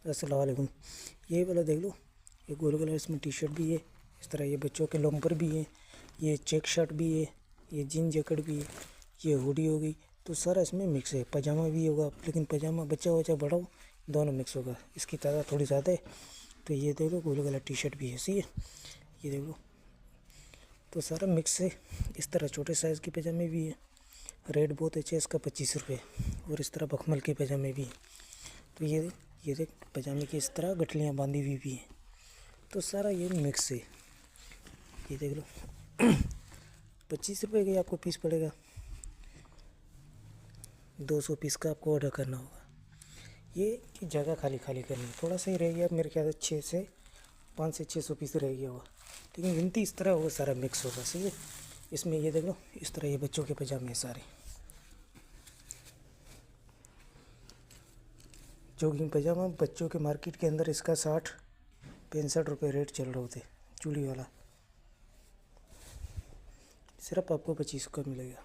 अस्सलाम वालेकुम। ये वाला देख लो, ये गोल्ड कलर इसमें टी शर्ट भी है, इस तरह ये बच्चों के लोम्बर भी है, ये चेक शर्ट भी है, ये जीन जैकेट भी है, ये हुडी हो गई। तो सारा इसमें मिक्स है। पजामा भी होगा, लेकिन पजामा बच्चा हो चाहे बड़ा हो दोनों मिक्स होगा। इसकी तादाद थोड़ी ज़्यादा है। तो ये देख लो गोल्ड कलर टी शर्ट भी है, सही है। ये देख लो, तो सारा मिक्स है। इस तरह छोटे साइज़ के पजामे भी है। रेट बहुत अच्छे, इसका 25 रुपये। और इस तरह बखमल के पजामे भी हैं। तो ये देख पजामे की इस तरह गठलियाँ बांधी हुई भी हैं। तो सारा ये मिक्स है। ये देख लो 25 रुपये का आपको पीस पड़ेगा। 200 पीस का आपको ऑर्डर करना होगा। ये जगह खाली खाली करनी, थोड़ा सा ही रह गया मेरे ख्याल से 5 से 600 पीस रह गया होगा, लेकिन गिनती इस तरह होगा, सारा मिक्स होगा, सही है। इसमें ये देख लो इस तरह ये बच्चों के पजामे सारे जॉगिंग पजामा बच्चों के मार्केट के अंदर इसका 60-65 रुपये रेट चल रहे होते। चूड़ी वाला सिर्फ आपको 25 का मिलेगा।